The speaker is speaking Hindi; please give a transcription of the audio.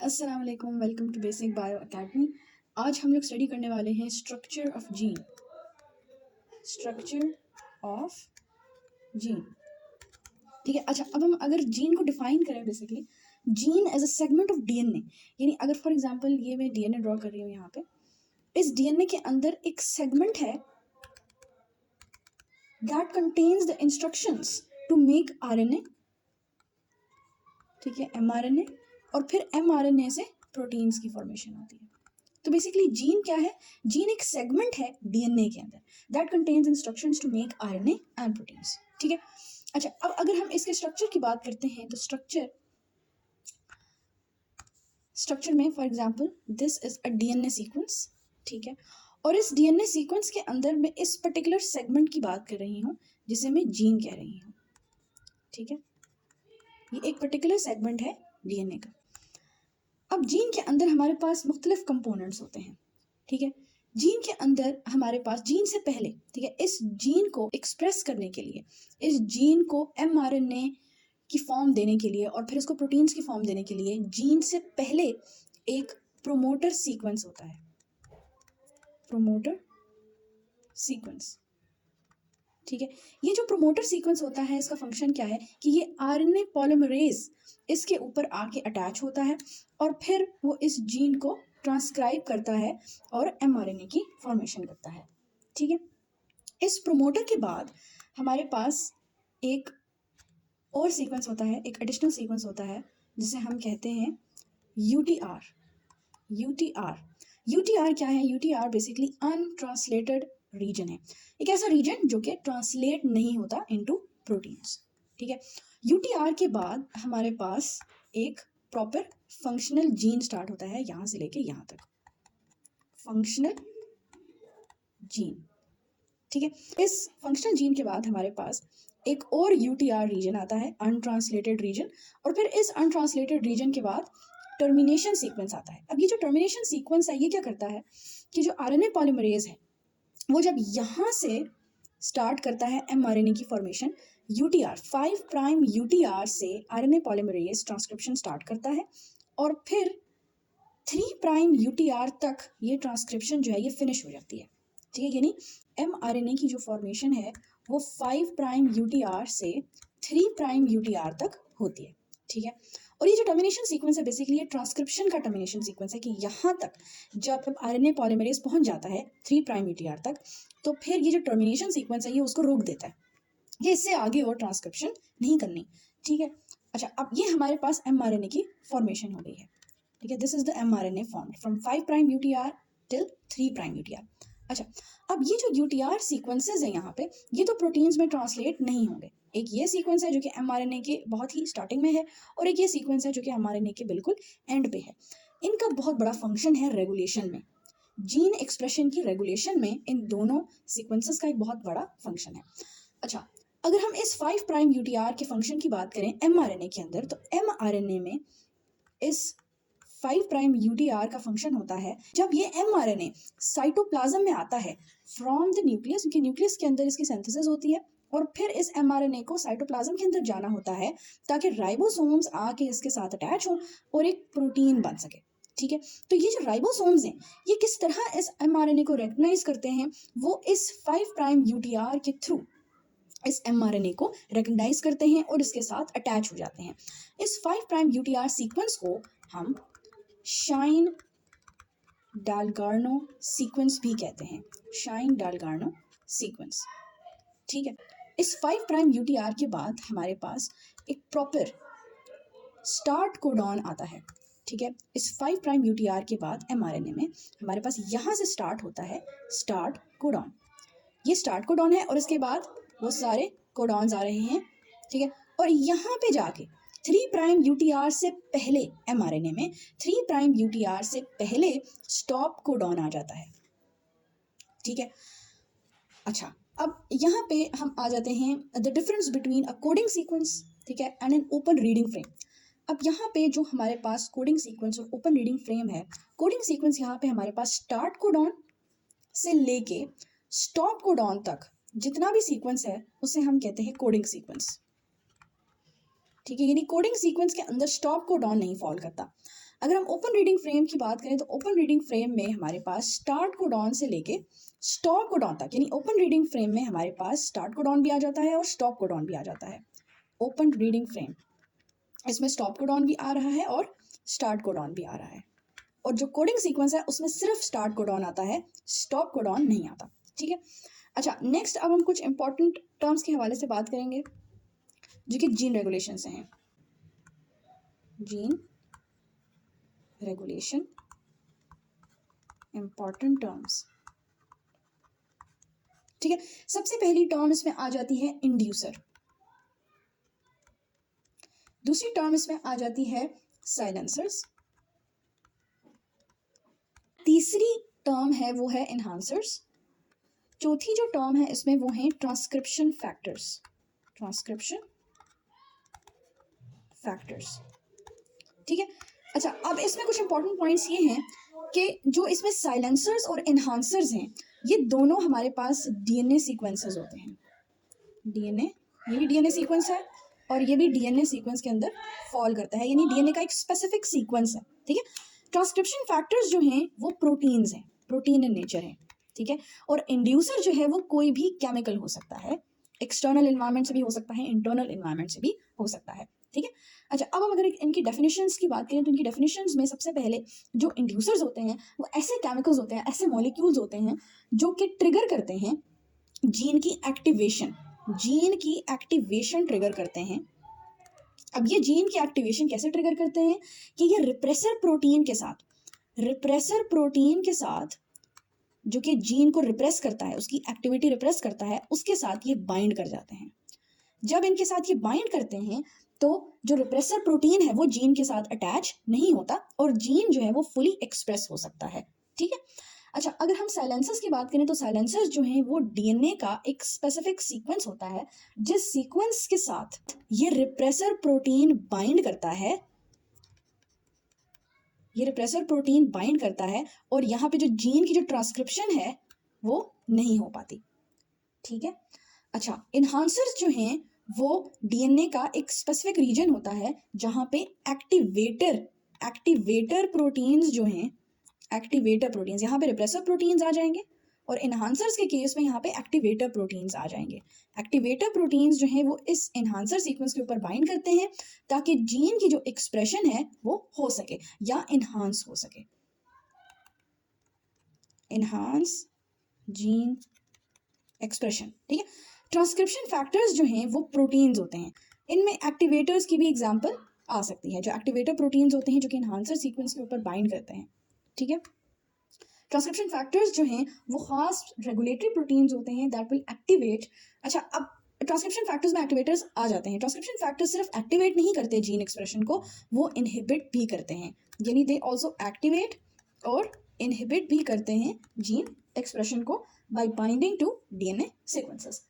अस्सलाम वालेकुम, welcome to basic bio academy. आज हम लोग स्टडी करने वाले हैं structure of gene. Structure of gene, ठीक है। अच्छा, अब हम अगर जीन को डिफाइन करें, basically gene as a segment of DNA, यानी अगर फॉर एग्जांपल ये मैं डीएनए ड्रॉ कर रही हूँ यहाँ पे, इस डीएनए के अंदर एक सेगमेंट है that contains the instructions to make RNA, ठीक है, एमआरएनए, और फिर एमआरएनए से प्रोटीन्स की फॉर्मेशन होती है। तो बेसिकली जीन क्या है? जीन एक सेगमेंट है डीएनए के अंदर that contains instructions to make RNA and proteins, ठीक है। अच्छा, अब अगर हम इसके स्ट्रक्चर की बात करते हैं तो स्ट्रक्चर में for example this is a DNA sequence, ठीक है, और इस डीएनए सीक्वेंस के अंदर मैं इस पर्टिकुलर सेगमेंट की बात कर रही हूँ जिसे मैं जीन कह रही हूँ, ठीक है। ये एक पर्टिकुलर सेगमेंट है डीएनए का। अब जीन के अंदर हमारे पास मुख्तलिफ कंपोनेंट्स होते हैं, ठीक है। जीन के अंदर हमारे पास जीन से पहले, ठीक है, इस जीन को एक्सप्रेस करने के लिए, इस जीन को एमआरएनए की फॉर्म देने के लिए और फिर इसको प्रोटीन्स की फॉर्म देने के लिए जीन से पहले एक प्रोमोटर सीक्वेंस होता है। प्रोमोटर सीक्वेंस, ठीक है। ये जो प्रोमोटर सीक्वेंस होता है, इसका फंक्शन क्या है कि ये आरएनए पॉलीमरेज इसके ऊपर आके अटैच होता है और फिर वो इस जीन को ट्रांसक्राइब करता है और एमआरएनए की फॉर्मेशन करता है, ठीक है। इस प्रोमोटर के बाद हमारे पास एक और सीक्वेंस होता है, एक एडिशनल सीक्वेंस होता है जिसे हम कहते हैं यूटीआर। यूटीआर क्या है? यूटीआर बेसिकली अनट्रांसलेटेड रीजन है, एक ऐसा रीजन जो कि ट्रांसलेट नहीं होता इनटू प्रोटीन्स, ठीक है। यूटीआर के बाद हमारे पास एक प्रॉपर फंक्शनल जीन स्टार्ट होता है, यहाँ से लेके यहाँ तक फंक्शनल जीन, ठीक है। इस फंक्शनल जीन के बाद हमारे पास एक और यूटीआर रीजन आता है, अनट्रांसलेटेड रीजन, और फिर इस अनट्रांसलेटेड रीजन के बाद टर्मिनेशन सीक्वेंस आता है। अब ये जो टर्मिनेशन सीक्वेंस है, ये क्या करता है कि जो आरएनए पॉलीमरेज है वो जब यहाँ से स्टार्ट करता है एमआरएनए की फॉर्मेशन, यूटीआर 5 प्राइम यूटीआर से आरएनए पॉलीमरेज ट्रांसक्रिप्शन स्टार्ट करता है और फिर 3 प्राइम यूटीआर तक ये ट्रांसक्रिप्शन जो है ये फिनिश हो जाती है, ठीक है। यानी एमआरएनए की जो फॉर्मेशन है वो 5 प्राइम यूटीआर से 3 प्राइम यूटीआर तक होती है, ठीक है। और ये जो टर्मिनेशन सीक्वेंस है बेसिकली ये ट्रांसक्रिप्शन का टर्मिनेशन सीक्वेंस है कि यहाँ तक जब आरएनए पॉलीमरेज पहुंच जाता है 3 प्राइम यूटीआर तक, तो फिर ये जो टर्मिनेशन सीक्वेंस है ये उसको रोक देता है, ये इससे आगे और ट्रांसक्रिप्शन नहीं करनी, ठीक है। अच्छा, अब ये हमारे पास एमआरएनए की फॉर्मेशन हो गई है, ठीक है। This is the mRNA formed from 5 prime UTR till 3 prime UTR. अच्छा, अब ये जो यूटीआर सीक्वेंसेस है यहाँ पे, ये तो प्रोटीन्स में ट्रांसलेट नहीं होंगे। एक ये सीक्वेंस है जो कि एमआरएनए के बहुत ही स्टार्टिंग में है और एक ये सीक्वेंस है जो कि एमआरएनए के बिल्कुल एंड पे है। इनका बहुत बड़ा फंक्शन है रेगुलेशन में, जीन एक्सप्रेशन की रेगुलेशन में इन दोनों सीक्वेंसेस का एक बहुत बड़ा फंक्शन है। अच्छा, अगर हम इस 5 प्राइम यूटीआर के फंक्शन की बात करें एमआरएनए के अंदर, तो एमआरएनए में इस 5 प्राइम यूटीआर का फंक्शन होता है जब ये एमआरएनए साइटोप्लाज्म में आता है फ्रॉम द न्यूक्लियस, क्योंकि न्यूक्लियस के अंदर इसकी सिंथेसिस होती है और फिर इस एमआरएनए को साइटोप्लाज्म के अंदर जाना होता है ताकि राइबोसोम्स आके इसके साथ अटैच हो और एक प्रोटीन बन सके, ठीक है। तो ये जो राइबोसोम्स हैं ये किस तरह इस एमआरएनए को रिकॉग्नाइज करते हैं, वो इस 5 प्राइम यूटीआर के थ्रू इस एमआरएनए को रिकॉग्नाइज करते हैं और इसके साथ अटैच हो जाते हैं। इस 5 प्राइम यूटीआर सीक्वेंस को हम शाइन डालगार्नो सीक्वेंस भी कहते हैं, शाइन डालगार्नो सीक्वेंस, ठीक है। इस 5 प्राइम यूटीआर के बाद हमारे पास एक प्रॉपर स्टार्ट कोडॉन आता है, ठीक है। इस 5 प्राइम यूटीआर के बाद एमआरएनए में हमारे पास यहाँ से स्टार्ट होता है स्टार्ट कोडॉन, ये स्टार्ट कोडॉन है और इसके बाद वो सारे कोडॉन्स आ रहे हैं, ठीक है। और यहाँ पे जाके 3 प्राइम यूटीआर से पहले एमआरएनए में 3 प्राइम यूटीआर से पहले स्टॉप कोडॉन आ जाता है, ठीक है। अच्छा, अब यहाँ पे हम आ जाते हैं the difference between a coding sequence, ठीक है, and an open reading frame. अब यहाँ पे जो हमारे पास कोडिंग सीक्वेंस और ओपन रीडिंग फ्रेम है, कोडिंग सीक्वेंस यहाँ पे हमारे पास स्टार्ट कोडॉन से लेके स्टॉप कोडॉन तक जितना भी सीक्वेंस है उसे हम कहते हैं कोडिंग सीक्वेंस, ठीक है। यानी कोडिंग सीक्वेंस के अंदर स्टॉप कोडॉन नहीं फॉल करता। अगर हम ओपन रीडिंग फ्रेम की बात करें तो ओपन रीडिंग फ्रेम में हमारे पास स्टार्ट कोडॉन से लेके स्टॉप कोडॉन तक, यानी ओपन रीडिंग फ्रेम में हमारे पास स्टार्ट कोडॉन भी आ जाता है और स्टॉप कोडॉन भी आ जाता है। ओपन रीडिंग फ्रेम, इसमें स्टॉप कोडॉन भी आ रहा है और स्टार्ट कोडॉन भी आ रहा है, और जो कोडिंग सीक्वेंस है उसमें सिर्फ स्टार्ट कोडॉन आता है, स्टॉप कोडॉन नहीं आता। ठीक है, अच्छा नेक्स्ट अब हम कुछ इंपॉर्टेंट टर्म्स के हवाले से बात करेंगे जो कि जीन रेगुलेशन से हैं। Gene regulation, important terms. ठीक है, सबसे पहली टर्म इसमें आ जाती है इंड्यूसर, दूसरी टर्म इसमें आ जाती है साइलेंसर्स, तीसरी टर्म है वो है एनहांसर्स, चौथी जो टर्म है इसमें वो है ट्रांसक्रिप्शन फैक्टर्स, ट्रांसक्रिप्शन फैक्टर्स। ठीक है, अच्छा अब इसमें कुछ इंपॉर्टेंट पॉइंट्स ये हैं कि जो इसमें साइलेंसर्स और एनहांसर्स हैं ये दोनों हमारे पास डीएनए सीक्वेंसेस होते हैं। डीएनए, ये भी डीएनए सीक्वेंस है और ये भी डीएनए सीक्वेंस के अंदर फॉल करता है, यानी डीएनए का एक स्पेसिफिक सीक्वेंस है। ठीक है, ट्रांसक्रिप्शन फैक्टर्स जो हैं वो प्रोटीन्स हैं, प्रोटीन इन नेचर हैं। ठीक है, और इंड्यूसर जो है वो कोई भी केमिकल हो सकता है, एक्सटर्नल एनवायरनमेंट से भी हो सकता है, इंटरनल एनवायरनमेंट से भी हो सकता है। ठीक है, अच्छा अब हम अगर इनकी डेफिनेशंस की बात करें तो इनकी डेफिनेशंस में सबसे पहले जो इंड्यूसर्स होते हैं वो ऐसे केमिकल्स होते हैं, ऐसे मॉलिक्यूल्स होते हैं जो कि ट्रिगर करते हैं जीन की एक्टिवेशन, जीन की एक्टिवेशन ट्रिगर करते हैं। अब ये जीन की एक्टिवेशन कैसे ट्रिगर करते हैं कि ये रिप्रेसर प्रोटीन के साथ, रिप्रेसर प्रोटीन के साथ जो कि जीन को रिप्रेस करता है, उसकी एक्टिविटी रिप्रेस करता है, उसके साथ ये बाइंड कर जाते हैं। जब इनके साथ ये बाइंड करते हैं तो जो रिप्रेसर प्रोटीन है वो जीन के साथ अटैच नहीं होता और जीन जो है वो फुली एक्सप्रेस हो सकता है। ठीक है, अच्छा अगर हम साइलेंसर्स की बात करें तो साइलेंसर्स जो हैं वो डीएनए का एक स्पेसिफिक सीक्वेंस होता है जिस सीक्वेंस के साथ ये रिप्रेसर प्रोटीन बाइंड करता है, ये रिप्रेसर प्रोटीन बाइंड करता है और यहाँ पे जो जीन की जो ट्रांसक्रिप्शन है वो नहीं हो पाती। ठीक है, अच्छा इनहांसर्स जो हैं वो डीएनए का एक स्पेसिफिक रीजन होता है जहाँ पे एक्टिवेटर प्रोटीन्स जो हैं, एक्टिवेटर प्रोटीन्स, यहाँ पे रिप्रेसर प्रोटीन्स आ जाएंगे और इनहांसर्स के केस में यहाँ पे एक्टिवेटर प्रोटीन्स आ जाएंगे। एक्टिवेटर प्रोटीन्स जो हैं वो इस इनहांसर सीक्वेंस के ऊपर बाइंड करते हैं ताकि जीन की जो एक्सप्रेशन है वो हो सके या इनहांस हो सके। Enhance gene expression. ठीक है, ट्रांसक्रिप्शन फैक्टर्स जो हैं वो प्रोटीन्स होते हैं, इनमें एक्टिवेटर्स की भी एग्जांपल आ सकती है, जो एक्टिवेटर प्रोटीन्स होते हैं जो कि इनहांसर सीक्वेंस के ऊपर बाइंड करते हैं। ठीक है, ट्रांसक्रिप्शन फैक्टर्स जो हैं वो खास रेगुलेटरी प्रोटीन्स होते हैं दैट विल एक्टिवेट। अच्छा अब ट्रांसक्रिप्शन फैक्टर्स में एक्टिवेटर्स आ जाते हैं। ट्रांसक्रिप्शन फैक्टर्स सिर्फ एक्टिवेट नहीं करते जीन एक्सप्रेशन को, वो इनहिबिट भी करते हैं, यानी दे आल्सो एक्टिवेट और इनहिबिट भी करते हैं जीन एक्सप्रेशन को by binding to DNA sequences.